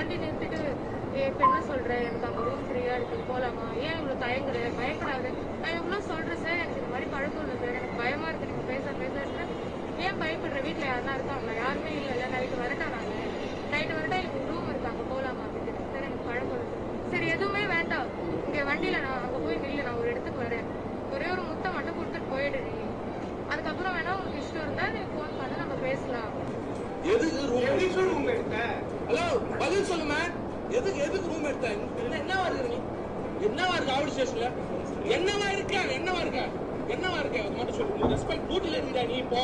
வண்டி நிறுத்திட்டு இப்போ என்ன சொல்கிறேன், எனக்கு அங்கே ரூம் ஃப்ரீயாக இருக்குது போகலாமா, ஏன் இவ்வளோ தயங்குற, பயப்படாது, நான் எவ்வளோ சொல்கிறேன் சார், எனக்கு இந்த மாதிரி பழக்கம் இல்லை சார், எனக்கு பயமாக இருக்குது நீங்கள் பேச ஏன் பயப்படுற, வீட்டில் யாருனா இருக்காங்களா, யாருமே இல்லைல்ல, நைட்டு வரட்டா, நாங்கள் நைட்டு வரட்டா எனக்கு ரூம் இருக்காங்க போகலாமா அப்படின்னு சார், எனக்கு பழக்கம் இருக்குது. சரி எதுவுமே வேண்டாம், இங்கே வண்டியில் நான் அங்கே போய் நில்லு, நான் ஒரு இடத்துக்கு வரேன், ஒரே ஒரு முட்டை மட்டும் கொடுத்துட்டு போயிடு நீ, அதுக்கப்புறம் வேணா உங்களுக்கு இஷ்டம் இருந்தால் நீ ஃபோன் பண்ண நம்ம பேசலாம். பதில் சொல்லுமா, எதுக்கு ரூம் எடுத்த, என்னவா இருக்கு, நீ என்னவா இருக்கு ஆவடி ஸ்டேஷன்ல, என்னவா இருக்க அது மட்டும் சொல்லு. ரெஸ்பெக்ட் டியூட்டில இருக்கா நீ. இப்போ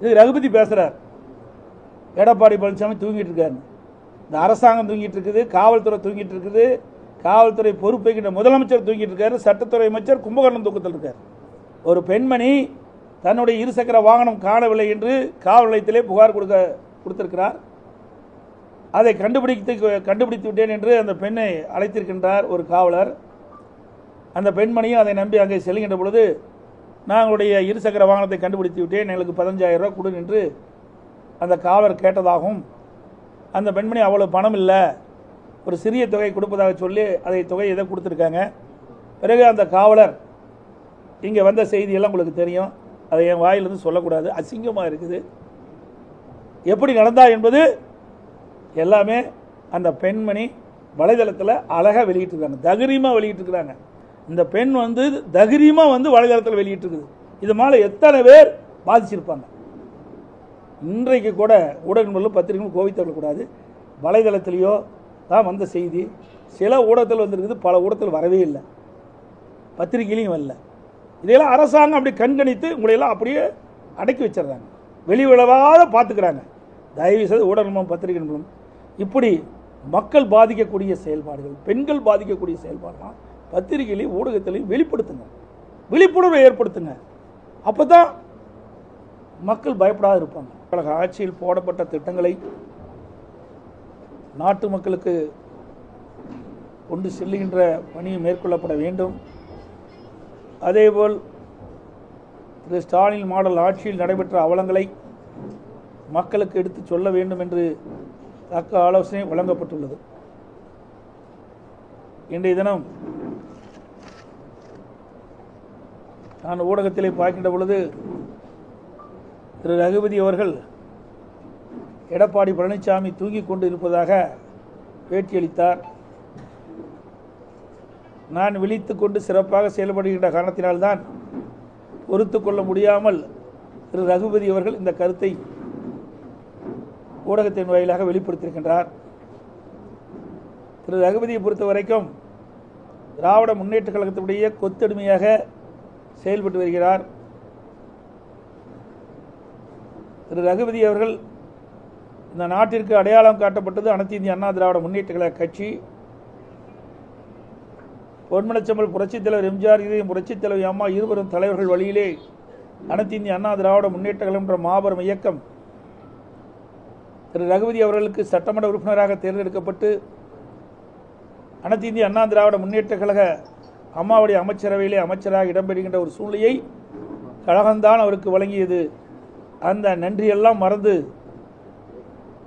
இது ரகுபதி பேசுறார், எடப்பாடி பழனிசாமி தூங்கிட்டு இருக்காரு, இந்த அரசாங்கம் தூங்கிட்டு இருக்குது, காவல்துறை தூங்கிட்டு இருக்குது, காவல்துறை பொறுப்பேற்கின்ற முதலமைச்சர் தூங்கிட்டு இருக்காரு, சட்டத்துறை அமைச்சர் கும்பகோணம் தூக்கத்தில் இருக்கார். ஒரு பெண்மணி தன்னுடைய இருசக்கர வாகனம் காணவில்லை என்று காவல் நிலையத்திலே புகார் கொடுத்திருக்கிறார். அதை கண்டுபிடித்து விட்டேன் என்று அந்த பெண்ணை அழைத்திருக்கின்றார் ஒரு காவலர். அந்த பெண்மணியும் அதை நம்பி அங்கே செல்கின்ற பொழுது, நாங்களுடைய இருசக்கர வாகனத்தை கண்டுபிடித்து விட்டேன், எங்களுக்கு 15,000 ரூபாய் கொடு என்று அந்த காவலர் கேட்டதாகவும், அந்த பெண்மணி அவ்வளவு பணம் இல்லை, ஒரு சிறிய தொகை கொடுப்பதாக சொல்லி அதை தொகையை எதை கொடுத்துருக்காங்க. பிறகு அந்த காவலர் இங்கே வந்த செய்தியெல்லாம் உங்களுக்கு தெரியும், அதை என் வாயிலிருந்து சொல்லக்கூடாது, அசிங்கமாக இருக்குது. எப்படி நடந்தா என்பது எல்லாமே அந்த பெண்மணி வலைதளத்தில் அழகாக வெளியிட்டிருக்காங்க, தைரியமாக வெளியிட்டிருக்கிறாங்க. இந்த பெண் தைரியமாக வலைதளத்தில் வெளியிட்டிருக்குது. இது மேலே எத்தனை பேர் பாதிச்சிருப்பாங்க. இன்றைக்கு கூட ஊடகங்களும் பத்திரிகைகளும் கோவித்தவர்களக்கூடாது, வலைதளத்திலேயோ தான் வந்த செய்தி. சில ஊடகத்தில் வந்திருக்குது, பல ஊடகத்தில் வரவே இல்லை, பத்திரிகையிலையும் வரல. இதையெல்லாம் அரசாங்கம் அப்படி கண்காணித்து உங்களையெல்லாம் அப்படியே அடக்கி வச்சிடறாங்க, வெளிவிழவாத பார்த்துக்கிறாங்க. தயவு செய்து ஊடகங்களும் பத்திரிகைகளும் இப்படி மக்கள் பாதிக்கக்கூடிய செயல்பாடுகள், பெண்கள் பாதிக்கக்கூடிய செயல்பாடுலாம் பத்திரிகையிலையும் ஊடகத்திலையும் வெளிப்படுத்துங்க, விழிப்புணர்வை ஏற்படுத்துங்க. அப்போ தான் மக்கள் பயப்படாத இருப்பாங்க. கழக ஆட்சியில் போடப்பட்ட திட்டங்களை நாட்டு மக்களுக்கு கொண்டு செல்லுகின்ற பணி மேற்கொள்ளப்பட வேண்டும். அதேபோல் திரு ஸ்டாலின் மாடல் ஆட்சியில் நடைபெற்ற அவலங்களை மக்களுக்கு எடுத்து சொல்ல வேண்டும் என்று தக்க ஆலோசனை வழங்கப்பட்டுள்ளது. இன்றைய தினம் நான் ஊடகத்திலே பார்க்கின்ற பொழுது திரு ரகுபதி அவர்கள் எடப்பாடி பழனிசாமி தூங்கிக் கொண்டு இருப்பதாக பேட்டியளித்தார். நான் விழித்துக் கொண்டு சிறப்பாக செயல்படுகின்ற காரணத்தினால்தான் பொறுத்து கொள்ள முடியாமல் திரு ரகுபதி அவர்கள் இந்த கருத்தை ஊடகத்தின் வாயிலாக வெளிப்படுத்தியிருக்கின்றார். திரு ரகுபதியை பொறுத்த வரைக்கும் திராவிட முன்னேற்ற கழகத்தினுடைய கொத்தடிமையாக செயல்பட்டு வருகிறார். திரு ரகுபதி அவர்கள் இந்த நாட்டிற்கு அடையாளம் காட்டப்பட்டது அனைத்து இந்திய அண்ணா திராவிட முன்னேற்ற கழக கட்சி. பொன்மனச்செம்மல் புரட்சித் தலைவர் எம்ஜிஆர், புரட்சித் தலைவர் அம்மா இருவரும் தலைவர்கள் வழியிலே அனைத்து இந்திய அண்ணா திராவிட முன்னேற்ற கழகம் என்ற மாபெரும் இயக்கம் திரு ரகுபதி அவர்களுக்கு சட்டமன்ற உறுப்பினராக தேர்ந்தெடுக்கப்பட்டு அனைத்து இந்திய அண்ணா திராவிட முன்னேற்ற கழக அம்மாவுடைய அமைச்சரவையிலே அமைச்சராக இடம்பெறுகின்ற ஒரு சூழ்நிலையை கழகம்தான் அவருக்கு வழங்கியது. அந்த நன்றியெல்லாம் மறந்து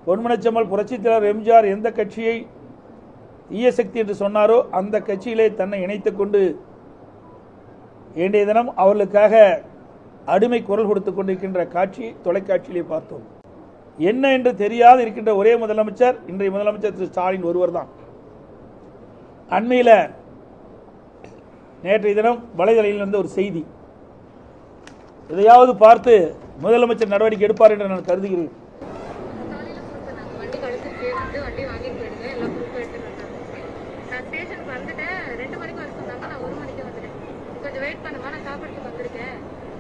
பொன்மனச்செம்மல் புரட்சித் தலைவர் எம்ஜிஆர் எந்த கட்சியை தீய சக்தி என்று சொன்னாரோ அந்த கட்சியிலே தன்னை இணைத்துக் கொண்டு இன்றைய தினம் அவர்களுக்காக அடிமை குரல் கொடுத்துக் கொண்டிருக்கின்ற காட்சி தொலைக்காட்சியிலே பார்த்தோம். என்ன என்று தெரியாது இருக்கின்ற ஒரே முதலமைச்சர் இன்றைய முதலமைச்சர் திரு ஸ்டாலின் ஒருவர் தான். அண்மையில் நேற்றைய தினம் வலைதளத்தில் இருந்த ஒரு செய்தி, எதையாவது பார்த்து முதலமைச்சர் நடவடிக்கை எடுப்பார் என்று நான் கருதுகிறேன்.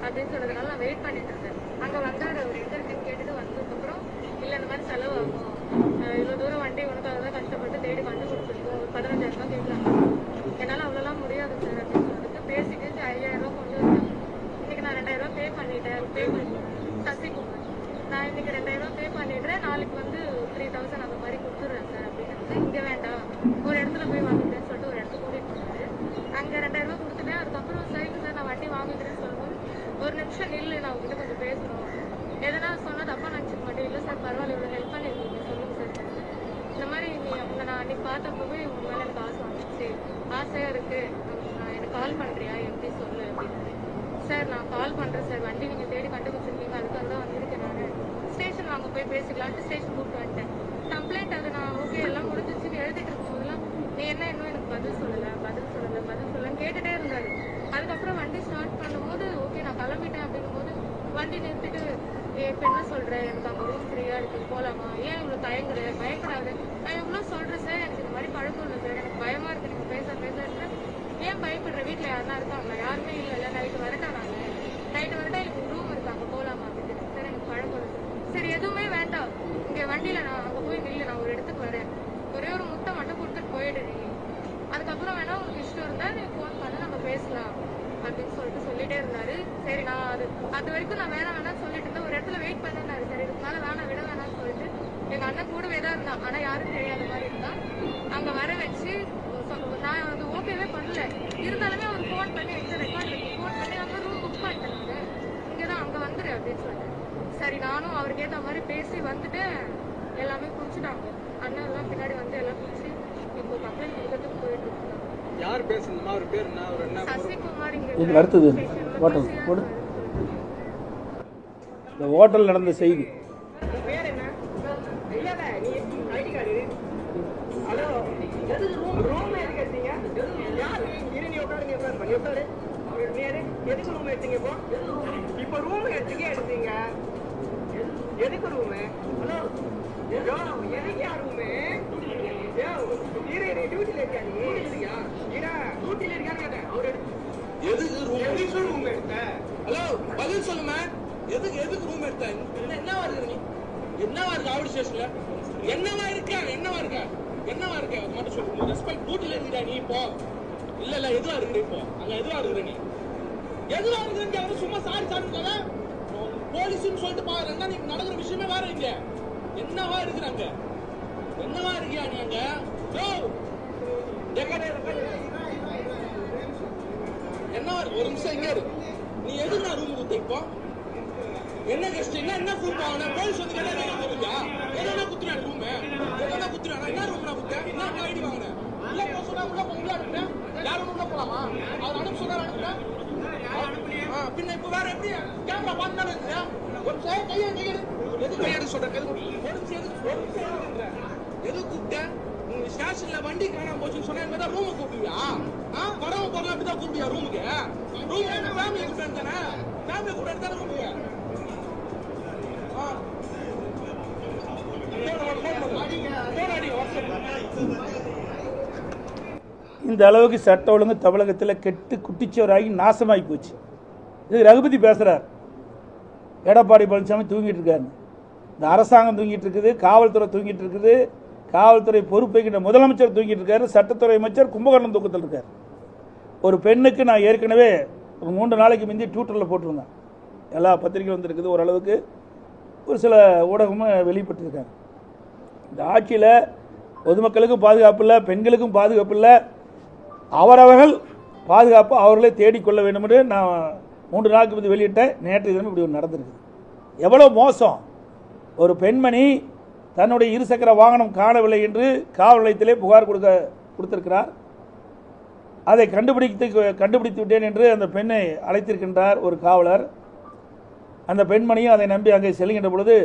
அப்படின்னு சொன்னதுனால நான் வெயிட் பண்ணிட்டு இருந்தேன். அங்கே வந்தார், ஒரு இன்டர்வியூ கேட்டுட்டு வந்ததுக்கப்புறம் இல்லை இந்த மாதிரி செலவு ஆகும், இவ்வளோ தூரம் வண்டி உனக்காக தான் கஷ்டப்பட்டு தேடி கண்டுபிடிச்சிருக்கோம், ஒரு 15,000 ரூபாய் கேட்கலாம், என்னால் அவ்வளோலாம் முடியாது சார் அப்படின்னு சொன்னதுக்கு பேசிட்டு 5,000 ரூபா கொண்டு வந்தேன். இன்னைக்கு நான் 2,000 ரூபா பே பண்ணிட்டேன். சசிகுமார், நான் இன்னைக்கு 2,000 ரூபா பே பண்ணிடுறேன், நாளைக்கு 3,000 அந்த மாதிரி கொடுத்துட்றேன் சார் அப்படின்னு. இங்கே வேண்டாம், ஒரு இடத்துல போய் வாங்கிட்டேன்னு சொல்லிட்டு ஒரு இடத்துக்கு கூட்டிகிட்டு போனாரு. அங்கே 2,000 ரூபா கொடுத்துட்டேன். அதுக்கப்புறம் சரிங்க சார் நான் வண்டி வாங்கிக்கிறேன்னு சொல்லும்போது ஒரு நிமிஷம் நில்லு, நான் உங்ககிட்ட கொஞ்சம் பேசணும், எதனா சொன்னால் தப்பா நினச்சிக்க மாட்டேன். இல்லை சார் பரவாயில்ல, இவ்வளோ ஹெல்ப் பண்ணியிருக்கீங்க, சொல்லுங்கள் சார், இந்த மாதிரி நீ நீ பார்த்தப்பவே உன் மேலே எனக்கு ஆசை வந்துச்சு, ஆசையாக இருக்குது, எனக்கு கால் பண்ணுறியா எப்படி சொல்லு அப்படின்னு. சார் நான் கால் பண்ணுறேன் சார், வண்டி நீங்கள் தேடி கண்டுபிடிச்சிருக்கீங்க, அதுக்காக தான் வந்திருக்கேன். நான் ஸ்டேஷன் வாங்க போய் பேசிக்கலான்ட்டு ஸ்டேஷன் கூப்பிட்டு வந்துட்டேன். கம்ப்ளைண்ட் அது நான் ஓகே எல்லாம் முடிஞ்சிச்சுன்னு எழுதிட்டு இருக்கும்போதெல்லாம் நீ என்ன இன்னும் எனக்கு பதில் சொல்லலைன்னு கேட்டுகிட்டே இருந்தார். அதுக்கப்புறம் வண்டி ஸ்டார்ட் பண்ணும்போது ஓகே நான் கிளம்பிட்டேன் அப்படிங்கும்போது வண்டி நிறுத்திட்டு இப்போ என்ன சொல்கிறேன், எனக்கு அங்கே ரூம் ஃப்ரீயாக இருக்குது போகலாமா, ஏன் இவ்வளோ பயப்படாது, நான் எவ்வளோ சொல்கிறேன் சார், எனக்கு இந்த மாதிரி பழக்கம் இல்லை சார், எனக்கு பயமாக இருக்குது நீங்கள் பேச ஏன் பயப்படுற, வீட்டில் யாருனா இருக்காங்களா, யாருமே இல்லைல்ல, நைட்டு வரட்டா எனக்கு ரூம் இருக்காங்க போகலாமா அப்படின்னு. சார் எனக்கு பழக்கம் இல்லை சார். சரி எதுவுமே வேண்டாம், இங்கே வண்டியில் நான் அங்கே போய் நில்லு, நான் ஒரு இடத்துக்கு வரேன், ஒரே ஒரு முட்டை மட்டும் கொடுத்துட்டு போயிடு நீ, அதுக்கப்புறம் வேணா உங்களுக்கு இஷ்டம் இருந்தால் நீ ஃபோன் பண்ண நம்ம பேசலாம் அப்படின்னு சொல்லிட்டே இருந்தாரு. சரி நான் அது வரைக்கும் நான் வேணாம்னு சொல்லிட்டு இருந்தேன். ஒரு இடத்துல வெயிட் பண்ணாரு. சரி இதுக்கு மேலே விட வேணாம்னு சொல்லிட்டு எங்கள் அண்ணன் கூடவே தான் இருந்தான், ஆனால் யாரும் தெரியாத மாதிரி இருந்தான். அங்கே வர வச்சு நான் வந்து ஓகேவே பண்ணல, இருந்தாலுமே அவர் ஃபோன் பண்ணி எங்கள் ரெக்கார்ட் ஃபோன் பண்ணி அங்கே ரூம் புக் பண்ணிட்டேன், இங்கே தான் அங்கே வந்துடு அப்படின்னு சொல்லிட்டு. சரி நானும் அவருக்கு ஏற்ற மாதிரி பேசி வந்துட்டு எல்லாமே குடிச்சிட்டாங்க. அண்ணன் எல்லாம் பின்னாடி வந்து எல்லாம் குடிச்சு இப்போ கம்ப்ளைண்ட் கொடுக்கறதுக்கு போயிட்டு இருக்காங்க. யார் பேசுறதுமா, அவர் பேர் என்ன, அவர் என்ன? சசிகுமார். இதுக்கு அடுத்தது ஹோட்டல் போடு. இந்த ஹோட்டல் நடந்த செய்தி. பேர் என்ன? இல்லடா நீ ஐடி கார்டு. ஹலோ எதுக்கு ரூம் எதுக்கு எடுத்தீங்க? யார் இரு, நீ உட்காரு. எதுக்கு ரூம் எடுத்தீங்க? இப்போ ரூம் எடுத்தீங்க எதுக்கு ரூமு? ஹலோ எதுக்கு ரூமு? டியூட்டில இருக்கா நீ? டியூட்டில இருக்கான்னு அவரு எதுக்கு ரூம் எடுத்த? ஹலோ பதில் சொல்லுமா, எதுக்கு ரூம் எடுத்த? என்னவா இருக்கு நீ? என்னவா இருக்கு ஆவடி ஸ்டேஷன்ல? என்னவா இருக்க அது மட்டும் சொல்லு. ரெஸ்பெக்ட் டியூட்டில இருக்கா நீ இப்போ? இல்ல எதுவா இருக்கிற இப்போ? அங்க எதுவா இருக்கிற நீ? எதுவா இருக்குன்னு அவரு சும்மா சாரி போலீஸ்னு சொல்லிட்டு பாருங்க. நீ நடக்கிற விஷயமே வேற. இங்க என்னவா இருக்கிறாங்க? என்னவா இருக்கியா நீ அங்க? என்ன ஒரு நிமிஷம் இங்க இரு. நீ எதுக்கு நான் ரூம் கொடுத்த இப்போ? என்ன கஷ்டம்? என்ன ப்ரூஃப் ஆகணும்? போலீஸ் வந்து கேட்டா கொடுத்தா எதனா குத்துறா ரூம்? எதனா குத்துறா? என்ன ரூம் நான் குத்தேன்? என்ன ஐடி வாங்கினேன்? உள்ள போக சொன்னா உள்ள அனுப்புறேன். யாரும் உள்ள போலாமா? அவர் அனுப்ப சொன்னார், அனுப்புறேன். பின்ன இப்ப வேற எப்படி கேமரா பார்த்தானே இருக்கியா? ஒரு கையை எது கையெடு சொல்றேன். எது கூப்பிட்டேன்? உங்க ஸ்டேஷன்ல வண்டி காணாம போச்சுன்னு சொன்னா ரூமு கூப்பிடுவியா? வரவங்க போறலாம் அப்படிதான் கூப்பிடுவியா ரூமுக்கு? ரூம் ஃபேமிலி கூட தானே? ஃபேமிலி கூட எடுத்தாலும் கூப்பிடுங்க. இந்த அளவுக்கு சட்ட ஒழுங்கு தமிழகத்தில் கெட்டு குட்டிச்சோராகி நாசமாகி போச்சு. இது ரகுபதி பேசுகிறார். எடப்பாடி பழனிசாமி தூங்கிட்டு இருக்காரு, இந்த அரசாங்கம் தூங்கிட்டு இருக்குது, காவல்துறை தூங்கிட்டு இருக்குது, காவல்துறை பொறுப்பேற்கின்ற முதலமைச்சர் தூங்கிட்டு இருக்காரு, சட்டத்துறை அமைச்சர் கும்பகோணம் தூக்கத்தில் இருக்கார். ஒரு பெண்ணுக்கு நான் ஏற்கனவே ஒரு 3 நாளைக்கு முந்தி ட்விட்டரில் போட்டிருந்தேன். எல்லா பத்திரிகையும் வந்துருக்குது, ஓரளவுக்கு ஒரு சில ஊடகமும் வெளிப்பட்டிருக்காங்க. இந்த ஆட்சியில் பொதுமக்களுக்கும் பாதுகாப்பு இல்லை, பெண்களுக்கும் பாதுகாப்பு இல்லை, அவரவர்கள் பாதுகாப்பு அவர்களே தேடிக்கொள்ள வேண்டும் என்று நான் 3 நாளுக்கு முந்தி வெளியிட்டேன். நேற்று தினம் இப்படி நடந்திருக்கு. எவ்வளோ மோசம்! ஒரு பெண்மணி தன்னுடைய இருசக்கர வாகனம் காணவில்லை என்று காவல் நிலையத்திலே புகார் கொடுத்திருக்கிறார். அதை கண்டுபிடித்து விட்டேன் என்று அந்த பெண்ணை அழைத்திருக்கின்றார் ஒரு காவலர். அந்த பெண்மணியும் அதை நம்பி அங்கே செல்கின்ற பொழுது,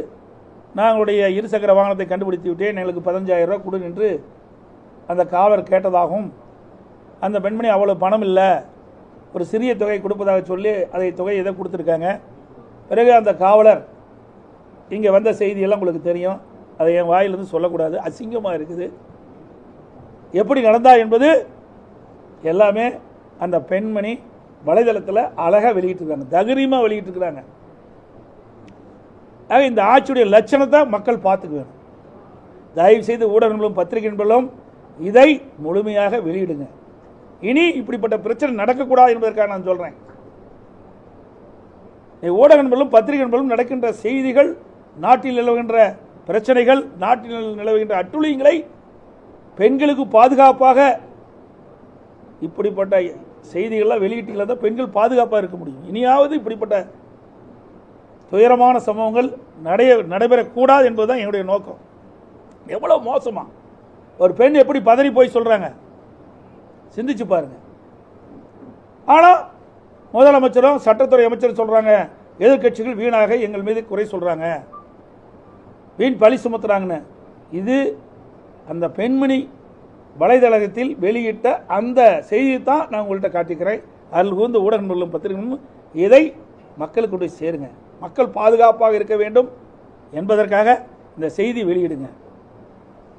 நாங்களுடைய இருசக்கர வாகனத்தை கண்டுபிடித்து விட்டேன், எங்களுக்கு 15,000 ரூபா கொடு என்று அந்த காவலர் கேட்டதாகவும், அந்த பெண்மணி அவ்வளவு பணம் இல்லை, ஒரு சிறிய தொகை கொடுப்பதாக சொல்லி அதை தொகையை எதை கொடுத்துருக்காங்க. பிறகு அந்த காவலர் இங்கே வந்த செய்தியெல்லாம் உங்களுக்கு தெரியும், அதை என் வாயிலிருந்து சொல்லக்கூடாது, அசிங்கமாக இருக்குது. எப்படி நடந்தா என்பது எல்லாமே அந்த பெண்மணி வலைதளத்தில் அழகாக வெளியிட்டிருக்காங்க, தைரியமாக வெளியிட்டிருக்கிறாங்க. ஆக இந்த ஆட்சியுடைய லட்சணத்தை மக்கள் பார்த்துக்குவேன். தயவு செய்து ஊடகங்களும் பத்திரிகை நண்பர்களும் இதை முழுமையாக வெளியிடுங்க. இனி இப்படிப்பட்ட பிரச்சனை நடக்கக்கூடாது என்பதற்காக நான் சொல்றேன். ஊடக நண்பர்களும் பத்திரிகை நண்பர்களும் நடக்கின்ற செய்திகள், நாட்டில் நிலவுகின்ற பிரச்சனைகள், நாட்டில் நிலவுகின்ற அட்டுழியங்களை, பெண்களுக்கு பாதுகாப்பாக இப்படிப்பட்ட செய்திகள்லாம் வெளியிட்டீங்களா தான் பெண்கள் பாதுகாப்பாக இருக்க முடியும். இனியாவது இப்படிப்பட்ட துயரமான சம்பவங்கள் நடைபெறக்கூடாது என்பதுதான் என்னுடைய நோக்கம். எவ்வளவு மோசமா ஒரு பெண் எப்படி பதறி போய் சொல்றாங்க, சிந்திச்சு பாருங்க. ஆனால் முதலமைச்சரும் சட்டத்துறை அமைச்சரும் சொல்றாங்க, எதிர்க்கட்சிகள் வீணாக எங்கள் மீது குறை சொல்றாங்க, வீண் பழி சுமத்துறாங்கன்னு. இது அந்த பெண்மணி வலைதளத்தில் வெளியிட்ட அந்த செய்தியை தான் நான் உங்கள்கிட்ட காட்டிக்கிறேன். அதில் கூர்ந்து ஊடகங்களும் பத்திரிகைகளும் இதை மக்களுக்கு கொண்டு சேருங்க. மக்கள் பாதுகாப்பாக இருக்க வேண்டும் என்பதற்காக இந்த செய்தி வெளியிடுங்க.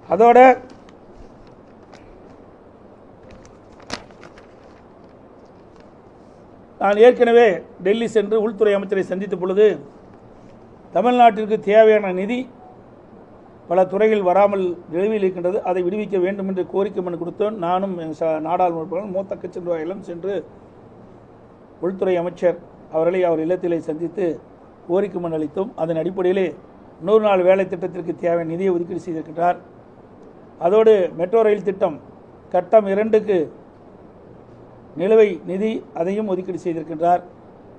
அதோட நான் ஏற்கனவே டெல்லி சென்று உள்துறை அமைச்சரை சந்தித்த பொழுது தமிழ்நாட்டிற்கு தேவையான நிதி பல துறைகள் வராமல் நிலுவையில் இருக்கின்றது, அதை விடுவிக்க வேண்டும் என்று கோரிக்கை மனு கொடுத்தோம். நானும் நாடாளுமன்ற மூத்த கட்சி நிர்வாகிகளும் சென்று உள்துறை அமைச்சர் அவர்களை அவர் இல்லத்திலே சந்தித்து கோரிக்கை மனு அளித்தோம். அதன் அடிப்படையிலே 100 நாள் வேலை திட்டத்திற்கு தேவையான நிதியை ஒதுக்கீடு செய்திருக்கிறார். அதோடு மெட்ரோ ரயில் திட்டம் கட்டம் 2க்கு நிலுவை நிதி அதையும் ஒதுக்கீடு செய்திருக்கின்றார்.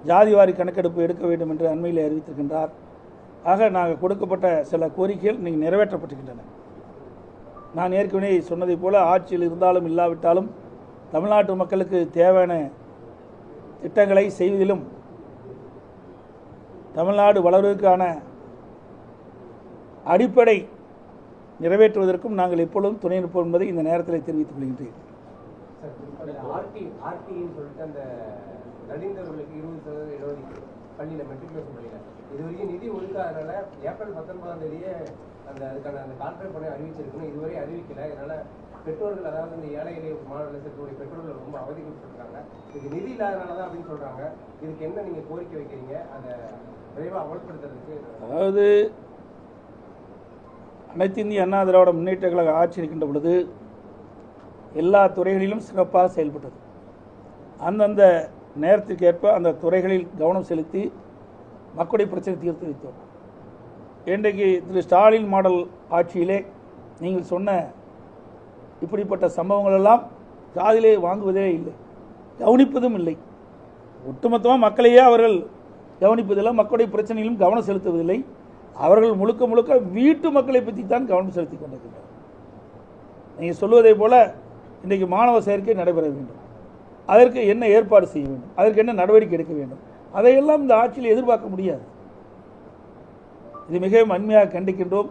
ஜாதிவாரி கணக்கெடுப்பு எடுக்க வேண்டும் என்று அண்மையில் அறிவித்திருக்கின்றார். ஆக நாங்கள் கொடுக்கப்பட்ட சில கோரிக்கைகள் நீங்கள் நிறைவேற்றப்பட்டிருக்கின்றன. நான் ஏற்கனவே சொன்னதைப் போல ஆட்சியில் இருந்தாலும் இல்லாவிட்டாலும் தமிழ்நாட்டு மக்களுக்கு தேவையான திட்டங்களை செய்வதிலும் தமிழ்நாடு வளர்வதற்கான அடிப்படை நிறைவேற்றுவதற்கும் நாங்கள் எப்பொழுதும் துணை நிற்போம் என்பதை இந்த நேரத்தில் தெரிவித்துக் கொள்கின்றேன். சொல்லிட்டு அந்த நலிந்தவர்களுக்கு 20% இடஒதுக்கீடு பள்ளியில் மெட்ரிகுலேஷன் பள்ளியில் இது வரைக்கும் நிதி ஒதுக்காதனால ஏப்ரல் 19ஆம் தேதியே அதுக்கான அந்த கான்ட்ராக்ட் பண்ணி அறிவிச்சிருக்கணும், இதுவரை அறிவிக்கல. இதனால பெற்றோர்கள், அதாவது இந்த ஏழை எளிய மாணவர்கள் இருக்கக்கூடிய பெற்றோர்கள் ரொம்ப அவதிப்பட்டிருக்காங்க. இதுக்கு நிதி இல்லாதனால தான் அப்படின்னு சொல்றாங்க. இதுக்கு என்ன நீங்க கோரிக்கை வைக்கிறீங்க அதை விரைவாக அமல்படுத்துறதுக்கு? அதாவது அனைத்து இந்திய அண்ணா திராவிட முன்னேற்ற கழக ஆட்சி இருக்கின்ற பொழுது எல்லா துறைகளிலும் சிறப்பாக செயல்பட்டது. அந்தந்த நேரத்திற்கு ஏற்ப அந்த துறைகளில் கவனம் செலுத்தி மக்களுடைய பிரச்சனை தீர்த்து வைத்தோம். இன்றைக்கு திரு ஸ்டாலின் மாடல் ஆட்சியிலே நீங்கள் சொன்ன இப்படிப்பட்ட சம்பவங்கள் எல்லாம் காதிலே வாங்குவதே இல்லை, கவனிப்பதும் இல்லை. ஒட்டுமொத்தமாக மக்களையே அவர்கள் கவனிப்பதில்லை, மக்களுடைய பிரச்சனையிலும் கவனம் செலுத்துவதில்லை. அவர்கள் முழுக்க முழுக்க வீட்டு மக்களை பற்றி தான் கவனம் செலுத்தி கொண்டிருக்கிறார். நீங்கள் சொல்வதை போல இன்றைக்கு மாணவ சேர்க்கை நடைபெற வேண்டும், அதற்கு என்ன ஏற்பாடு செய்ய வேண்டும், அதற்கு என்ன நடவடிக்கை எடுக்க வேண்டும், அதையெல்லாம் இந்த ஆட்சியில் எதிர்பார்க்க முடியாது. இது மிகவும் வன்மையாக கண்டிக்கின்றோம்.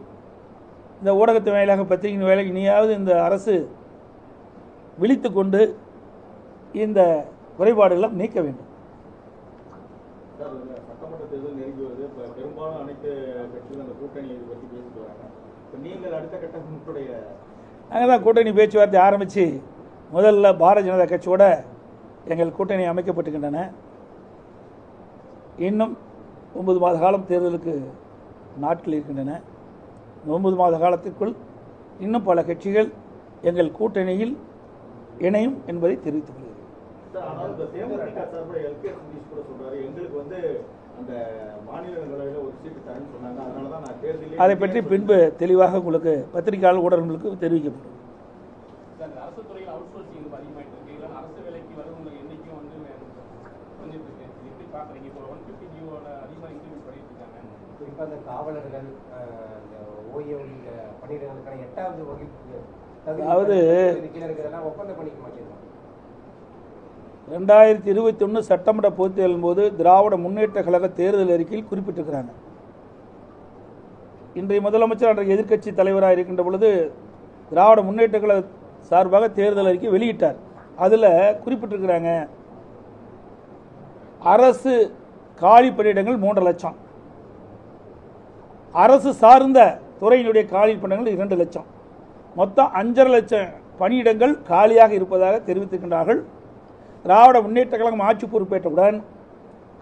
இந்த ஊடகத்தின் வாயிலாக பத்திரிகை வாயிலாக இனியாவது இந்த அரசு விழித்து கொண்டு இந்த குறைபாடுகளை நீக்க வேண்டும். சட்டமன்ற தேர்தல் நெருங்கி வருது. பெரும்பாலும் அனைத்து கட்சிகளும் அந்த கூட்டணியை பற்றி பேசிட்டு வராங்க. நீங்கள் அடுத்த கட்ட உங்களுடைய நாங்கள் தான் கூட்டணி பேச்சுவார்த்தை ஆரம்பித்து முதல்ல பாரதிய ஜனதா கட்சியோட எங்கள் கூட்டணி அமைக்கப்பட்டுகின்றன. இன்னும் 9 மாத காலம் தேர்தலுக்கு நாட்கள் இருக்கின்றன. 9 மாத காலத்திற்குள் இன்னும் பல கட்சிகள் எங்கள் கூட்டணியில் இணையும் என்பதை தெரிவித்துக் கொள்கிறேன். ஆனால் இந்த தேமுதிக சார்பில் எல்கே சுந்தீஷ் கூட சொல்றாரு, எங்களுக்கு அந்த மாநிலங்களவையில் ஒரு சீட்டு தரேன்னு சொன்னாங்க, அதனால தான் நான் தேர்தலில் அதை பற்றி பின்பு தெளிவாக உங்களுக்கு பத்திரிகையாளர் ஊடகங்களுக்கு தெரிவிக்கப்படும். அரசு துறையில் அவுட் சோர்சிங் அதிகமாயிட்டு இருக்கு. இல்லை அரசு வேலைக்கு வரவங்க எண்ணிக்கையும் குறைஞ்சிட்டு இருக்கு. எப்படி பார்க்குறீங்க? இப்போ 150 ஜியோட அதிகமாக இன்க்ரிமெண்ட் பண்ணிட்டு இருக்காங்க. குறிப்பாக அந்த காவலர்கள், ஓய்வு உள்ளிட்ட பணியிடங்களுக்கான 8வது வகுப்பு அதாவது கீழே இருக்கிறதெல்லாம் ஒப்பந்தம் பண்ணிக்க மாட்டேங்குது. 2021 சட்டமன்ற பொதுத் தேர்தலின் போது திராவிட முன்னேற்ற கழக தேர்தல் அறிக்கையில் குறிப்பிட்டிருக்கிறாங்க. இன்றைய முதலமைச்சர் அன்றைய எதிர்க்கட்சி தலைவராக இருக்கின்ற பொழுது திராவிட முன்னேற்ற கழக சார்பாக தேர்தல் அறிக்கை வெளியிட்டார். அதில் குறிப்பிட்டிருக்கிறாங்க, அரசு காலி பணியிடங்கள் 3 லட்சம், அரசு சார்ந்த துறையினுடைய காலி பணியிடங்கள் 2 லட்சம், மொத்தம் 5.5 லட்சம் பணியிடங்கள் காலியாக இருப்பதாக தெரிவித்திருக்கின்றார்கள். திராவிட முன்னேற்ற கழகம் ஆட்சி பொறுப்பேற்றவுடன்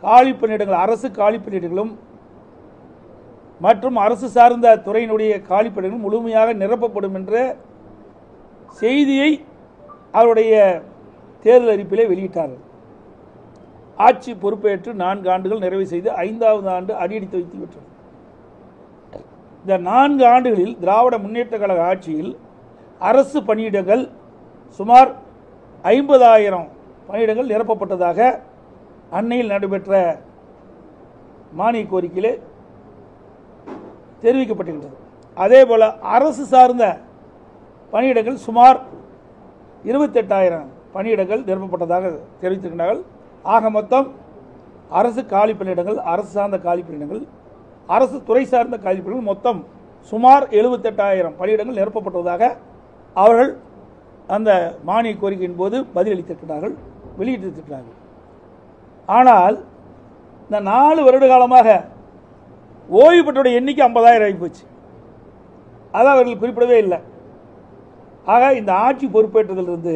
காலி பணியிடங்கள், அரசு காலி பணியிடங்களும் மற்றும் அரசு சார்ந்த துறையினுடைய காலி பணியிடங்களும் முழுமையாக நிரப்பப்படும் என்ற செய்தியை அவருடைய தேர்தல் அறிக்கையிலே வெளியிட்டார்கள். ஆட்சி பொறுப்பேற்று 4 ஆண்டுகள் நிறைவு செய்து 5வது ஆண்டு அடியெடுத்து வைத்து விட்டது. இந்த 4 ஆண்டுகளில் திராவிட முன்னேற்ற கழக ஆட்சியில் அரசு பணியிடங்கள் சுமார் 50,000 பணியிடங்கள் நிரப்பப்பட்டதாக அண்மையில் நடைபெற்ற மானிய கோரிக்கையிலே தெரிவிக்கப்பட்டிருக்கிறது. அதே போல அரசு சார்ந்த பணியிடங்கள் சுமார் 28,000 பணியிடங்கள் நிரப்பப்பட்டதாக தெரிவித்திருக்கிறார்கள். ஆக மொத்தம் அரசு காலி பணியிடங்கள், அரசு சார்ந்த காலி பணியிடங்கள், அரசு துறை சார்ந்த காலி பணியிடங்கள் மொத்தம் சுமார் 78,000 பணியிடங்கள் நிரப்பப்பட்டதாக அவர்கள் அந்த மானிய கோரிக்கையின் போது பதிலளித்திருக்கிறார்கள், வெளியிட்டிருக்கிறார்கள். ஆனால் இந்த 4 வருட காலமாக ஓய்வு பெற்றோருடைய எண்ணிக்கை 50,000 ஆகிப்போச்சு. அதை அவர்கள் குறிப்பிடவே இல்லை. ஆக இந்த ஆட்சி பொறுப்பேற்றதிலிருந்து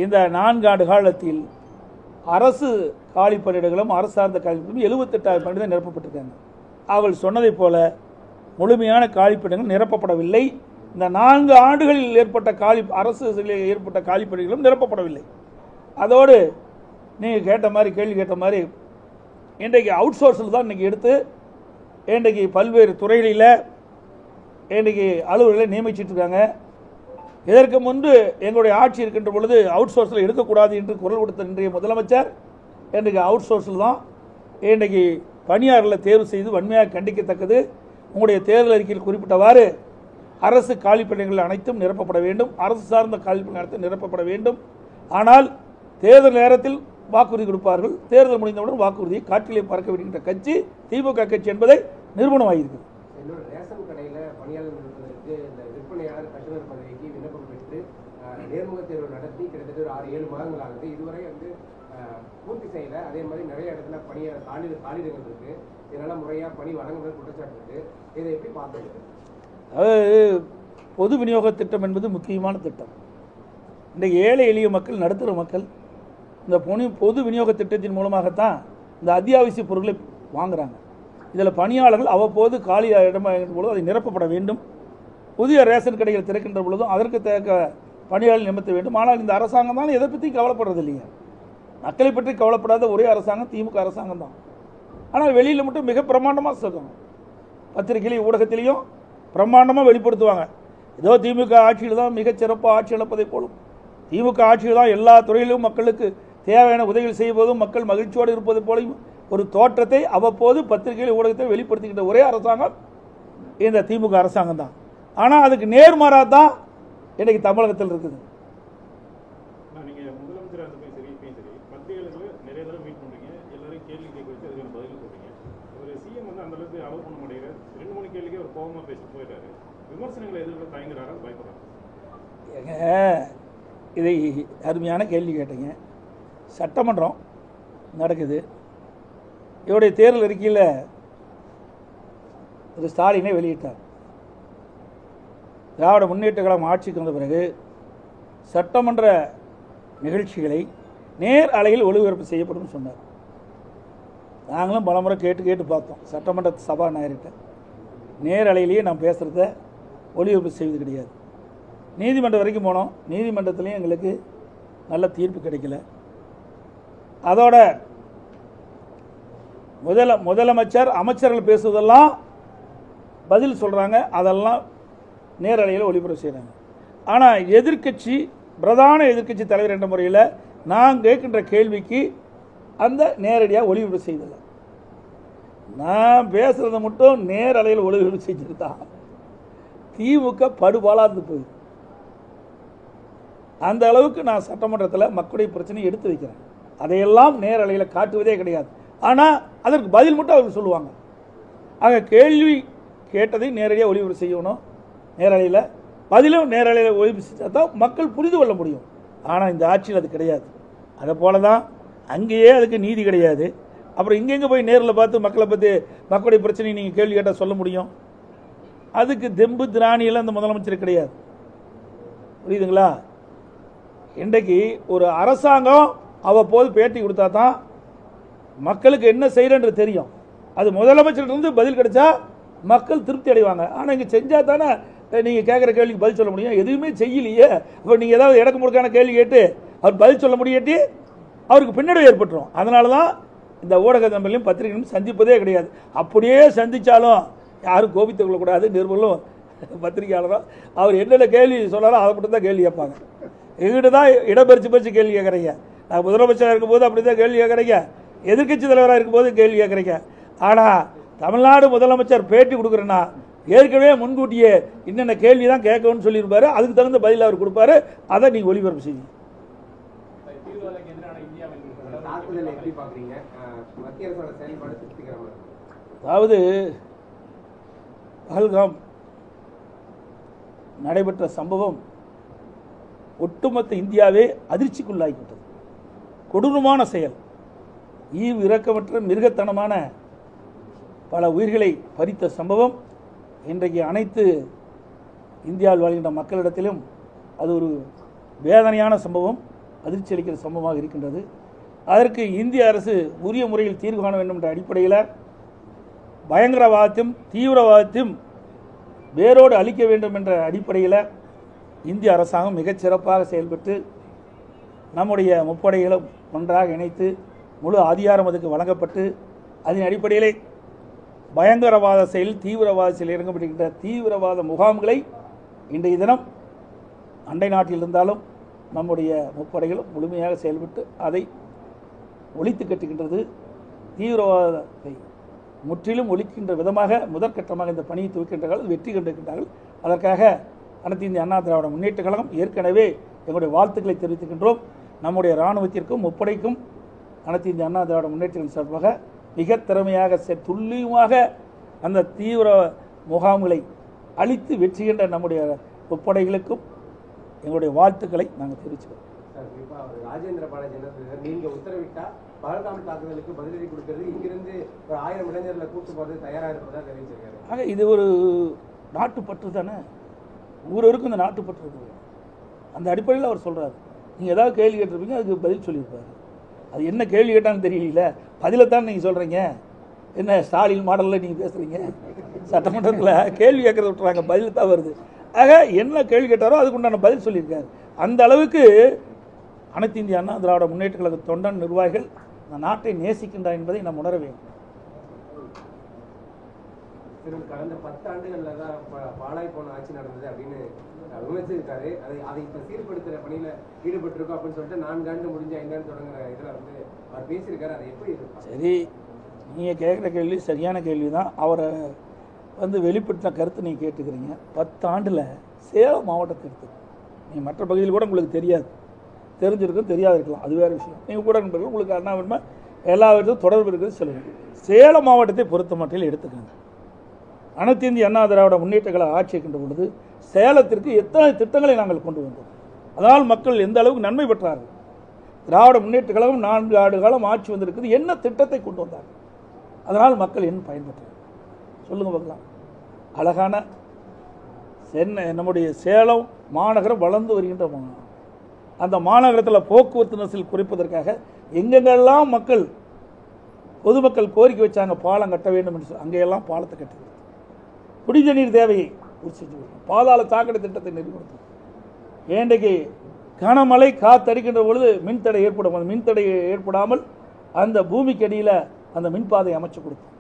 இந்த 4 ஆண்டு காலத்தில் அரசு காலி பணியிடங்களும் அரசு சார்ந்த காலி பணியிடங்களும் 78,000 பணியிடம் நிரப்பப்பட்டிருக்காங்க. அவர்கள் சொன்னதைப் போல முழுமையான காலி பணியிடங்கள் நிரப்பப்படவில்லை. இந்த 4 ஆண்டுகளில் ஏற்பட்ட அரசு ஏற்பட்ட காலி பணியிடங்களும் நிரப்பப்படவில்லை. அதோடு நீங்கள் கேட்ட மாதிரி கேள்வி கேட்ட மாதிரி இன்றைக்கு அவுட் சோர்ஸில் தான் இன்றைக்கி எடுத்து இன்றைக்கு பல்வேறு துறைகளில் இன்றைக்கி அலுவலர்களை நியமிச்சிட்டு இருக்காங்க. இதற்கு முன்பு எங்களுடைய ஆட்சி இருக்கின்ற பொழுது அவுட் சோர்ஸில் எடுக்கக்கூடாது என்று குரல் கொடுத்த இன்றைய முதலமைச்சர் இன்றைக்கு அவுட் சோர்ஸில் தான் இன்றைக்கு பணியாளர்களை தேர்வு செய்து வன்மையாக கண்டிக்கத்தக்கது. உங்களுடைய தேர்தல் அறிக்கையில் குறிப்பிட்டவாறு அரசு காலிப்பணிகள் அனைத்தும் நிரப்பப்பட வேண்டும், அரசு சார்ந்த காலிப்பணிகள் அனைத்தும் நிரப்பப்பட வேண்டும். ஆனால் தேர்தல் நேரத்தில் வாக்குறுதி கொடுப்பார்கள், தேர்தல் முடிந்தவுடன் வாக்குறுதியை காற்றிலே பறக்க விடுகின்ற கட்சி திமுக கட்சி என்பதை நிரூபணமாகியிருக்கிறது. என்னோட ரேஷன் கடையில் பணியாளர் நிறுவனத்திற்கு இந்த விற்பனையாளர் கட்டுநர் பதவிக்கு விண்ணப்பம் பெற்று நேர்முக தேர்வு நடத்தி கிட்டத்தட்ட ஒரு 6-7 மாதங்கள் ஆகுது. இதுவரை பூர்த்தி செய்யல. அதே மாதிரி நிறைய இடத்துல காலிடங்கள் இருக்கு. இதனால முறையாக பணி வழங்குவது குற்றச்சாட்டு இருக்கு. இதை எப்படி பார்த்துருக்கு? அதாவது பொது விநியோக திட்டம் என்பது முக்கியமான திட்டம். இன்றைக்கு ஏழை எளிய மக்கள், நடுத்தர மக்கள் இந்த பொது விநியோக திட்டத்தின் மூலமாகத்தான் இந்த அத்தியாவசிய பொருட்களை வாங்குறாங்க. இதில் பணியாளர்கள் அவ்வப்போது காலி இடமாகின்ற பொழுது அதை நிரப்பப்பட வேண்டும். புதிய ரேஷன் கடைகள் திறக்கின்ற பொழுதும் அதற்கு தேக்க பணியாளர்கள் நிமித்த வேண்டும். ஆனால் இந்த அரசாங்கம் தான் எதை பற்றி கவலைப்படுறது இல்லையா? மக்களை பற்றி கவலைப்படாத ஒரே அரசாங்கம் திமுக அரசாங்கம் தான். ஆனால் வெளியில் மட்டும் மிக பிரமாண்டமாக சொல்லுவாங்க, பத்திரிகையிலையும் ஊடகத்திலையும் பிரமாண்டமாக வெளிப்படுத்துவாங்க. ஏதோ திமுக ஆட்சியில் தான் மிகச்சிறப்பாக ஆட்சி இழப்பதை போலும், திமுக ஆட்சியில் தான் எல்லா துறையிலும் மக்களுக்கு தேவையான உதவிகள் செய்வதும் மக்கள் மகிழ்ச்சியோடு இருப்பது போலையும் ஒரு தோற்றத்தை அவ்வப்போது பத்திரிகையில் ஊடகத்தை வெளிப்படுத்துகின்ற ஒரே அரசாங்கம் இந்த திமுக அரசாங்கம் தான். ஆனால் அதுக்கு நேர்மாறாக தான் இன்றைக்கு தமிழகத்தில் இருக்குது. நீங்கள் முதலமைச்சராக இருந்தப்போ சரி, இப்பயும் சரி, பத்திரிகைகள் நிறைய தடவை மீட் பண்ணுறீங்க, எல்லாரும் கேள்வி கேட்க வச்சு அதுக்கான பதில் சொல்கிறீங்க. ஒரு சிஎம் வந்து அந்த அளவுக்கு அலோவ் பண்ண மாட்டேங்கிறார். 2-3 கேள்விக்கே ஒரு கோபமாக பேசிட்டு போயிட்டாரு. விமர்சனங்களை எதிர்க்க தயங்குறாரா, பயப்படுறாரு? இதை அருமையான கேள்வி கேட்டீங்க. சட்டமன்றம் நடக்குது. இவருடைய தேர்தல் அறிக்கையில் ஒரு ஸ்டாலினை வெளியிட்டார். திராவிட முன்னேற்ற கழகம் ஆட்சிக்கு வந்த பிறகு சட்டமன்ற நிகழ்ச்சிகளை நேர் அலையில் ஒளிபரப்பு செய்யப்படும் சொன்னார். நாங்களும் பலமுறை கேட்டு பார்த்தோம். சட்டமன்ற சபாநாயகர்கிட்ட நேர் அலையிலேயே நான் பேசுகிறத ஒளிபரப்பு செய்வது கிடையாது. நீதிமன்றம் வரைக்கும் போனோம். நீதிமன்றத்திலையும் எங்களுக்கு நல்ல தீர்ப்பு கிடைக்கல. அதோட முதலமைச்சர் அமைச்சர்கள் பேசுவதெல்லாம் பதில் சொல்கிறாங்க, அதெல்லாம் நேரலையில் ஒளிபரப்பு செய்கிறாங்க. ஆனால் எதிர்க்கட்சி, பிரதான எதிர்க்கட்சி தலைவர் என்ற முறையில் நான் கேட்கின்ற கேள்விக்கு அந்த நேரடியாக ஒளிபரப்பு செய்ததில்லை. நான் பேசுகிறத மட்டும் நேரலையில் ஒளிபரப்பு செஞ்சுட்டு தான் திமுக படுபாலாந்து போகுது. அந்த அளவுக்கு நான் சட்டமன்றத்தில் மக்களுடைய பிரச்சனையை எடுத்து வைக்கிறேன். அதையெல்லாம் நேரலையில் காட்டுவதே கிடையாது. ஆனால் அதற்கு பதில் மட்டும் அவர்கள் சொல்லுவாங்க. ஆக கேள்வி கேட்டதை நேரடியாக ஒளிபரப்பு செய்யணும், நேரலையில் பதிலும் நேரலையில் ஒளிபரப்பு செஞ்சால் தான் மக்கள் புரிந்து கொள்ள முடியும். ஆனால் இந்த ஆட்சியில் அது கிடையாது. அதை போல தான் அங்கேயே அதுக்கு நீதி கிடையாது. அப்புறம் இங்கெங்கே போய் நேரில் பார்த்து மக்களை பற்றி மக்களுடைய பிரச்சனையை நீங்கள் கேள்வி கேட்டால் சொல்ல முடியும்? அதுக்கு தெம்பு திராணியெல்லாம் அந்த முதலமைச்சர் கிடையாது. புரியுதுங்களா? இன்றைக்கு ஒரு அரசாங்கம் அவ்வப்போது பேட்டி கொடுத்தா தான் மக்களுக்கு என்ன செய்யறன்னு தெரியும். அது முதலமைச்சர்கிட்ட பதில் கிடைச்சா மக்கள் திருப்தி அடைவாங்க. ஆனால் இங்கே செஞ்சால் தானே நீங்கள் கேட்குற கேள்விக்கு பதில் சொல்ல முடியும். எதுவுமே செய்யலையே. அப்போ நீங்கள் ஏதாவது இடக்கு முடுக்கான கேள்வி கேட்டு அவர் பதில் சொல்ல முடியாட்டி அவருக்கு பின்னடைவு ஏற்பட்டுரும். அதனால தான் இந்த ஊடக நம்பர்களையும் பத்திரிகைகளும் சந்திப்பதே கிடையாது. அப்படியே சந்தித்தாலும் யாரும் கோபித்துக் கொள்ளக்கூடாது. நிருபர்களும் பத்திரிகையாளரும் அவர் என்னென்ன கேள்வி சொன்னாலும் அதை மட்டும் தான் கேள்வி கேட்பாங்க. எங்கிட்ட தான் இடப்பெருச்சு கேள்வி கேட்குறீங்க. நான் முதலமைச்சராக இருக்கும்போது அப்படி தான் கேள்வி கேட்குறீங்க, எதிர்க்கட்சி தலைவராக இருக்கும்போது கேள்வி கேட்குறீங்க. ஆனால் தமிழ்நாடு முதலமைச்சர் பேட்டி கொடுக்குறேன்னா ஏற்கனவே முன்கூட்டியே இன்னென்ன கேள்வி தான் கேட்கணும்னு சொல்லியிருப்பாரு. அதுக்கு தகுந்த பதில் அவர் கொடுப்பாரு. அதை நீங்கள் ஒளிபரப்பு செய்வீங்க. அதாவது பஹல்காம் நடைபெற்ற சம்பவம் ஒட்டுமொத்த இந்தியாவே அதிர்ச்சிக்குள்ளாகிவிட்டது. கொடூரமான செயல், ஈவு இரக்கமற்ற மிருகத்தனமான பல உயிர்களை பறித்த சம்பவம் இன்றைக்கு அனைத்து இந்தியாவில் வாழ்கின்ற மக்களிடத்திலும் அது ஒரு வேதனையான சம்பவம், அதிர்ச்சி அளிக்கிற சம்பவமாக இருக்கின்றது. அதற்கு இந்திய அரசு உரிய முறையில் தீர்வு காண வேண்டும் என்ற அடிப்படையில் பயங்கரவாதத்தையும் தீவிரவாதத்தையும் வேரோடு அழிக்க வேண்டும் என்ற அடிப்படையில் இந்திய அரசாங்கம் மிகச்சிறப்பாக செயல்பட்டு நம்முடைய முப்படைகளும் ஒன்றாக இணைத்து முழு அதிகாரம் அதுக்கு வழங்கப்பட்டு அதன் அடிப்படையிலே பயங்கரவாத செயல் தீவிரவாத செயல் இறங்கப்பட்டிருக்கின்ற தீவிரவாத முகாம்களை இன்றைய தினம் அண்டை நாட்டில் இருந்தாலும் நம்முடைய முப்படைகளும் முழுமையாக செயல்பட்டு அதை ஒழித்து கட்டுகின்றது. தீவிரவாதத்தை முற்றிலும் ஒழிக்கின்ற விதமாக முதற்கட்டமாக இந்த பணியை துவக்கின்றார்கள், வெற்றி கண்டிருக்கின்றார்கள். அதற்காக அனைத்து இந்திய அண்ணா திராவிட முன்னேற்ற கழகம் ஏற்கனவே எங்களுடைய வாழ்த்துக்களை தெரிவித்துக்கின்றோம். நம்முடைய இராணுவத்திற்கும் முப்படைக்கும் அனைத்து இந்திய அண்ணா திராவிட முன்னேற்ற சார்பாக மிக திறமையாக துல்லியமாக அந்த தீவிர முகாம்களை அழித்து வெற்றிகின்ற நம்முடைய முப்படைகளுக்கும் எங்களுடைய வாழ்த்துக்களை நாங்கள் தெரிவிச்சுக்கிறோம். ராஜேந்திர பாலாஜி நீங்க உத்தரவிட்டா பஹல்காம் தாக்குதலுக்கு பதிலடி கொடுக்கிறது இங்கிருந்து ஒரு 1000 இளைஞர்களை கூட்டு போறது தயாரா இருப்பதா தெரிவிச்சிருக்காரு. ஆக இது ஒரு நாட்டுப்பற்று தானே, ஒவ்வொருவருக்கும் இந்த நாட்டுப்பற்று இருக்குது. அந்த அடிப்படையில் அவர் சொல்றாரு. நீங்க ஏதாவது கேள்வி கேட்டிருப்பீங்க, அதுக்கு பதில் சொல்லியிருப்பாரு. அது என்ன கேள்வி கேட்டான்னு தெரியல, பதிலைத்தான் நீங்கள் சொல்கிறீங்க. என்ன ஸ்டாலின் மாடலில் நீங்கள் பேசுகிறீங்க? சட்டமன்றத்தில் கேள்வி கேட்கறத விட்டுறாங்க, பதில் தான் வருது. ஆக என்ன கேள்வி கேட்டாரோ அதுக்கு உண்டான பதில் சொல்லியிருக்காரு. அந்த அளவுக்கு அனைத்து இந்திய அண்ணா திராவிட முன்னேற்ற கழக தொண்டன் நிர்வாகிகள் இந்த நாட்டை நேசிக்கின்றார் என்பதை நாம் உணர வேண்டும். கடந்த 10 ஆண்டுகள்ல தான் பாழாய் போன ஆட்சி நடந்தது அப்படின்னு விமர்சிச்சிருக்காரு. அதை இப்ப சீர்படுத்துற பணியில ஈடுபட்டிருக்கோம் அப்படின்னு சொல்லிட்டு 4 ஆண்டு முடிஞ்ச 5 ஆண்டு தொடங்குற இதுல வந்து அவர் பேசியிருக்காரு. அதை எப்படி இருக்கு? சரி, நீங்கள் கேட்குற கேள்வி சரியான கேள்வி தான். அவரை வெளிப்படுத்தின கருத்து நீங்கள் கேட்டுக்கிறீங்க. 10 ஆண்டில் சேலம் மாவட்டத்தை எடுத்து நீங்கள் மற்ற பகுதியில் கூட உங்களுக்கு தெரியாது, தெரிஞ்சிருக்கும் தெரியாது இருக்கலாம், அது வேறு விஷயம். நீங்கள் கூட நண்பர்கள் உங்களுக்கு அண்ணா வேணுமா எல்லா விதத்தும் தொடர்பு இருக்கிறது சொல்லுங்கள். சேலம் மாவட்டத்தை பொறுத்த மட்டில் எடுத்துக்கோங்க. அனைத்து இந்திய அண்ணா திராவிட முன்னேற்ற கழக ஆட்சி இருக்கின்ற பொழுது சேலத்திற்கு எத்தனை திட்டங்களை நாங்கள் கொண்டு வந்தோம். அதனால் மக்கள் எந்த அளவுக்கு நன்மை பெற்றார்கள். திராவிட முன்னேற்ற கழகம் 4 ஆண்டு காலம் ஆட்சி வந்திருக்குது, என்ன திட்டத்தை கொண்டு வந்தார்கள், அதனால் மக்கள் என்ன பயன்பெற்றார்கள் சொல்லுங்க பார்க்கலாம். அழகான சென்னை நம்முடைய சேலம் மாநகரம் வளர்ந்து வருகின்ற மாநகரம். அந்த மாநகரத்தில் போக்குவரத்து நெரிசல் குறைப்பதற்காக எங்கெங்கெல்லாம் மக்கள் பொதுமக்கள் கோரிக்கை வச்சாங்க பாலம் கட்ட வேண்டும் என்று அங்கெல்லாம் பாலத்தை கட்டுகிறது. குடித நீர் தேவையை பூர்த்தி செஞ்சு கொடுத்தோம். பாதாள சாக்கடை திட்டத்தை நெறிப்படுத்தும். ஏண்டைக்கு கனமழை காத்தடிக்கின்ற பொழுது மின்தடை ஏற்படும். அந்த மின்தடை ஏற்படாமல் அந்த பூமிக்கு அடியில் அந்த மின்பாதை அமைச்சு கொடுத்தோம்.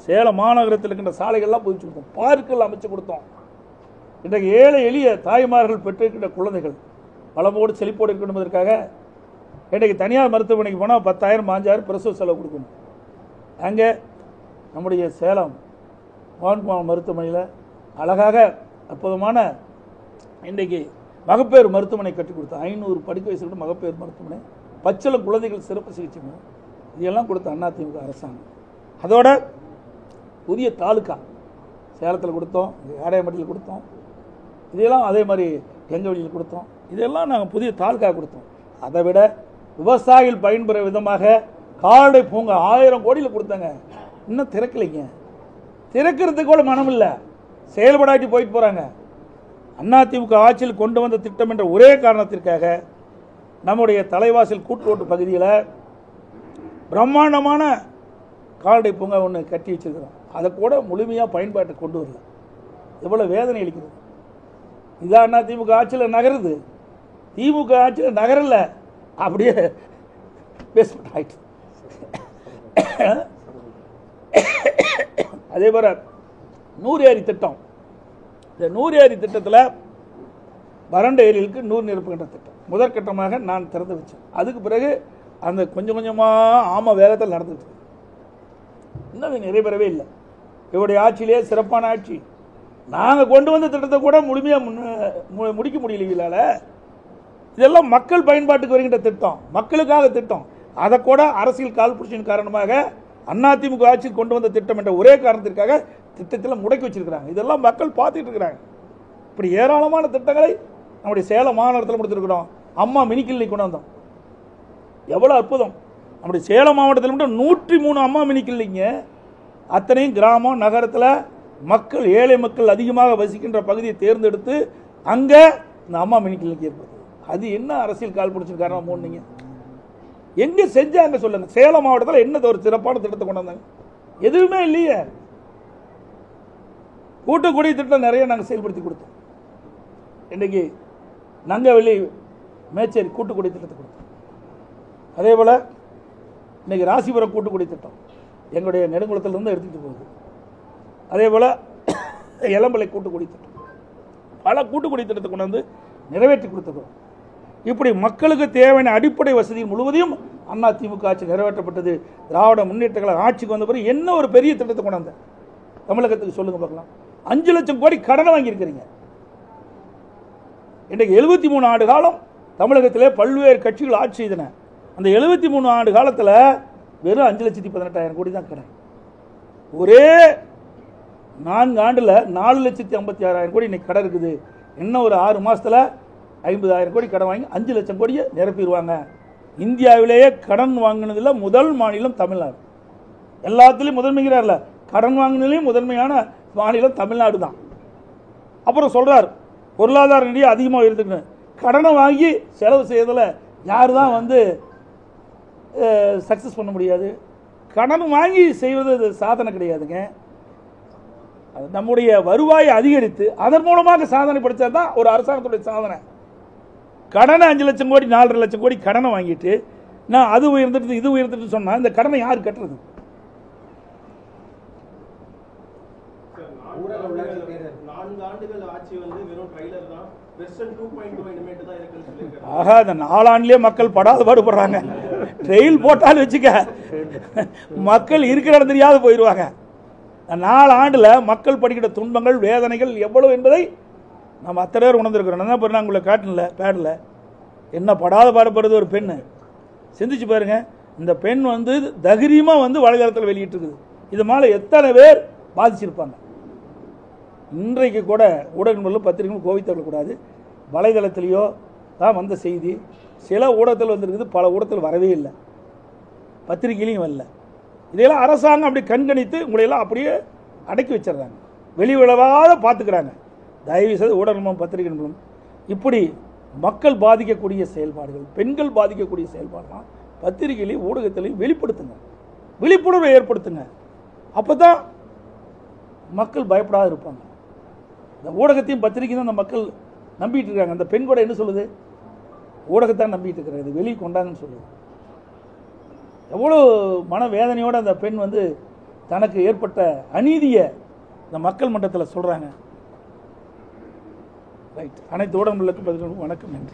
சேலம் மாநகரத்தில் இருக்கின்ற சாலைகள்லாம் புதுச்சு கொடுத்தோம், பார்க்குகள் அமைச்சு கொடுத்தோம். இன்றைக்கு ஏழை எளிய தாய்மார்கள் பெற்றிருக்கின்ற குழந்தைகள் வளமோடு செழிப்போடு இருக்கணும் என்பதற்காக இன்றைக்கு தனியார் மருத்துவமனைக்கு போனால் 10,000 5,000 பிரசவ செலவு கொடுக்கணும். அங்கே நம்முடைய சேலம் மோகன்குமார் மருத்துவமனையில் அழகாக அற்புதமான இன்றைக்கு மகப்பேறு மருத்துவமனை கட்டி கொடுத்தோம். 500 படுக்கை வயசுக்கு மகப்பேறு மருத்துவமனை, பச்சிளம் குழந்தைகள் சிறப்பு சிகிச்சை இதெல்லாம் கொடுத்த அதிமுக அரசாங்கம். அதோட புதிய தாலுக்கா சேலத்தில் கொடுத்தோம், ஆடையம்பட்டியில் கொடுத்தோம், இதெல்லாம் அதே மாதிரி எங்கவெளியில் கொடுத்தோம். இதெல்லாம் நாங்கள் புதிய தாலுக்கா கொடுத்தோம். அதை விட விவசாயிகள் பயன்பெற விதமாக கால்நடை பூங்கா 1000 கோடியில் கொடுத்தாங்க. இன்னும் திறக்கலைங்க, திறக்கிறதுக்கு கூட மனம் இல்லை, செயல்படாட்டி போயிட்டு போகிறாங்க. அதிமுக ஆட்சியில் கொண்டு வந்த திட்டம் என்ற ஒரே காரணத்திற்காக நம்முடைய தலைவாசல் கூட்டுரோட்டு பகுதியில் பிரம்மாண்டமான கால்நடை பூங்கா ஒன்று கட்டி வச்சிருக்கிறோம். அதை கூட முழுமையாக பயன்பாட்டை கொண்டு வரல. எவ்வளோ வேதனை அளிக்கிறது. இதான் அதிமுக ஆட்சியில் நகருது, திமுக ஆட்சியில் நகரல, அப்படியே பேஸ்மெண்ட் ஆயிடுச்சு. அதே போல 100 ஏரி திட்டம், இந்த 100 ஏரி திட்டத்தில் வறண்ட ஏரிகளுக்கு 100 நிரப்புகின்ற திட்டம் முதற்கட்டமாக நான் திறந்து வச்சேன். அதுக்கு பிறகு அந்த கொஞ்சம் கொஞ்சமாக வேகத்தில் நடந்துட்டு இன்னும் அது நிறைவேறவே இல்லை. இவருடைய ஆட்சியிலே சிறப்பான ஆட்சி. நாங்கள் கொண்டு வந்த திட்டத்தை கூட முழுமையாக முடிக்க முடியல. இதெல்லாம் மக்கள் பயன்பாட்டுக்கு வருகின்ற திட்டம், மக்களுக்காக திட்டம். அதை கூட அரசியல் காழ்ப்புணர்ச்சியின் காரணமாக அதிமுக ஆட்சியில் கொண்டு வந்த திட்டம் என்ற ஒரே காரணத்திற்காக திட்டத்தில் முடக்கி வச்சிருக்கிறாங்க. இதெல்லாம் மக்கள் பார்த்துட்டு இருக்கிறாங்க. இப்படி ஏராளமான திட்டங்களை நம்முடைய சேலம் மாநகரத்தில் கொடுத்துருக்கிறோம். அம்மா மினி கிளினிக் கொண்டு வந்தோம். எவ்வளோ அற்புதம்! நம்முடைய சேலம் மாவட்டத்தில் மட்டும் 103 அம்மா மினி கிளினிக்கு, அத்தனையும் கிராமம் நகரத்தில் மக்கள், ஏழை மக்கள் அதிகமாக வசிக்கின்ற பகுதியை தேர்ந்தெடுத்து அங்கே இந்த அம்மா மினி கிளினிக் ஏற்படுது. அது என்ன அரசியல் காழ்ப்புணர்ச்சி காரணம் போனீங்க? எங்கே செஞ்சாங்க சொல்லுங்க? சேலம் மாவட்டத்தில் என்ன ஒரு சிறப்பான திட்டத்தை கொண்டு வந்தாங்க? எதுவுமே இல்லையே. கூட்டுக்குடி திட்டம் நிறைய நாங்கள் செயல்படுத்தி கொடுத்தோம். இன்றைக்கு நங்கவெளி மேச்சேரி கூட்டுக்குடி திட்டத்தை கொடுத்தோம். அதே போல் இன்றைக்கி ராசிபுரம் கூட்டுக்குடி திட்டம் எங்களுடைய நெடுங்குளத்திலிருந்து எடுத்துகிட்டு போகுது. அதே போல் இளம்பலை கூட்டுக்குடி திட்டம், பல கூட்டுக்குடி திட்டத்தை கொண்டு வந்து நிறைவேற்றி கொடுத்துக்கிறோம். இப்படி மக்களுக்கு தேவையான அடிப்படை வசதி முழுவதையும் அதிமுக ஆட்சி நிறைவேற்றப்பட்டது. திராவிட முன்னேற்ற கழக ஆட்சிக்கு வந்த பிறகு என்ன ஒரு பெரிய திட்டத்தை கொண்டு வந்த தமிழகத்துக்கு சொல்லுங்க பார்க்கலாம். 5 லட்சம் கோடி கடனை வாங்கியிருக்கிறீங்க. இன்றைக்கு 73 ஆண்டு காலம் தமிழகத்திலே பல்வேறு கட்சிகள் ஆட்சி செய்தன. அந்த 73 ஆண்டு காலத்தில் வெறும் 5,18,000 கோடி தான் கடன். ஒரே 4 ஆண்டில் 4,56,000 கோடி இன்னைக்கு கடன் இருக்குது. இன்னும் ஒரு 6 மாதத்தில் 50,000 கோடி கடன் வாங்கி 5 லட்சம் கோடியை நிரப்பிடுவாங்க. இந்தியாவிலேயே கடன் வாங்கினதில் முதல் மாநிலம் தமிழ்நாடு. எல்லாத்துலேயும் முதன்மைங்கிறார்ல, கடன் வாங்கினதுலேயும் முதன்மையான மாநிலம் தமிழ்நாடு தான். அப்புறம் சொல்கிறார் பொருளாதார நிதி அதிகமாக இருந்துக்குன்னு. கடனை வாங்கி செலவு செய்யறதில் யார் தான் வந்து சக்ஸஸ் பண்ண முடியாது? கடன் வாங்கி செய்வது சாதனை கிடையாதுங்க. நம்முடைய வருவாயை அதிகரித்து அதன் மூலமாக சாதனை படைச்சது தான் ஒரு அரசாங்கத்துடைய சாதனை. கடனை 5 லட்சம் கோடி 4.5 லட்சம் கோடி கடனை வாங்கிட்டு நான் அது உயர்ந்துட்டு இது உயர்ந்துட்டு சொன்னால் இந்த கடனை யார் கட்டுறது? 4 ஆண்டுகள் ஆட்சி வந்து வெறும் ட்ரைலர் தான். வெர்ஷன் 2.2 இனிமேட்டு தான் இருக்குன்னு சொல்லியிருக்காங்க. ஆகா, இந்த 4 ஆண்டுலேயே மக்கள் படாத பாடுபடுறாங்க. ட்ரெயில் போட்டாலும் வச்சுக்க, மக்கள் இருக்கிற இடம் தெரியாத போயிடுவாங்க. 4 ஆண்டில் மக்கள் படிக்கிற துன்பங்கள் வேதனைகள் எவ்வளவு என்பதை நம்ம அத்தனை பேர் உணர்ந்துருக்கிறோம். என்ன பண்ண உங்களை காட்டல பேடில் என்ன படாத பாடுபடுறது ஒரு பெண்ணு. சிந்திச்சு பாருங்க. இந்த பெண் வந்து தைரியமாக வந்து வலைதளத்தில் வெளியிட்டு இருக்குது. இது மேலே எத்தனை பேர் பாதிச்சிருப்பாங்க. இன்றைக்கு கூட ஊடகங்களும் பத்திரிகைகளும் கோவித்தவர்களக்கூடாது. வலைதளத்திலேயோ தான் வந்த செய்தி சில ஊடகத்தில் வந்துருக்குது, பல ஊடகத்தில் வரவே இல்லை, பத்திரிகையிலையும் வரல. இதையெல்லாம் அரசாங்கம் அப்படி கண்காணித்து உங்களையெல்லாம் அப்படியே அடக்கி வச்சிடறாங்க, வெளிவிழவாத பார்த்துக்கிறாங்க. தயவு செய்து ஊடகமும் பத்திரிகைகளும் இப்படி மக்கள் பாதிக்கக்கூடிய செயல்பாடுகள், பெண்கள் பாதிக்கக்கூடிய செயல்பாடுலாம் பத்திரிகையிலையும் ஊடகத்திலையும் வெளிப்படுத்துங்க, விழிப்புணர்வை ஏற்படுத்துங்க. அப்போ தான் மக்கள் பயப்படாத இருப்பாங்க. இந்த ஊடகத்தையும் பத்திரிகையும் தான் அந்த மக்கள் நம்பிட்டு இருக்காங்க. அந்த பெண் கூட என்ன சொல்லுது? ஊடகத்தான் நம்பிட்டு இருக்கிறாங்க, இது வெளியே கொண்டாங்கன்னு சொல்லுது. எவ்வளோ மனவேதனையோடு அந்த பெண் வந்து தனக்கு ஏற்பட்ட அநீதியை இந்த மக்கள் மன்றத்தில் சொல்கிறாங்க. ரைட். அனைத்து ஊடகங்களுக்கும் பதில் வணக்கம், நன்றி.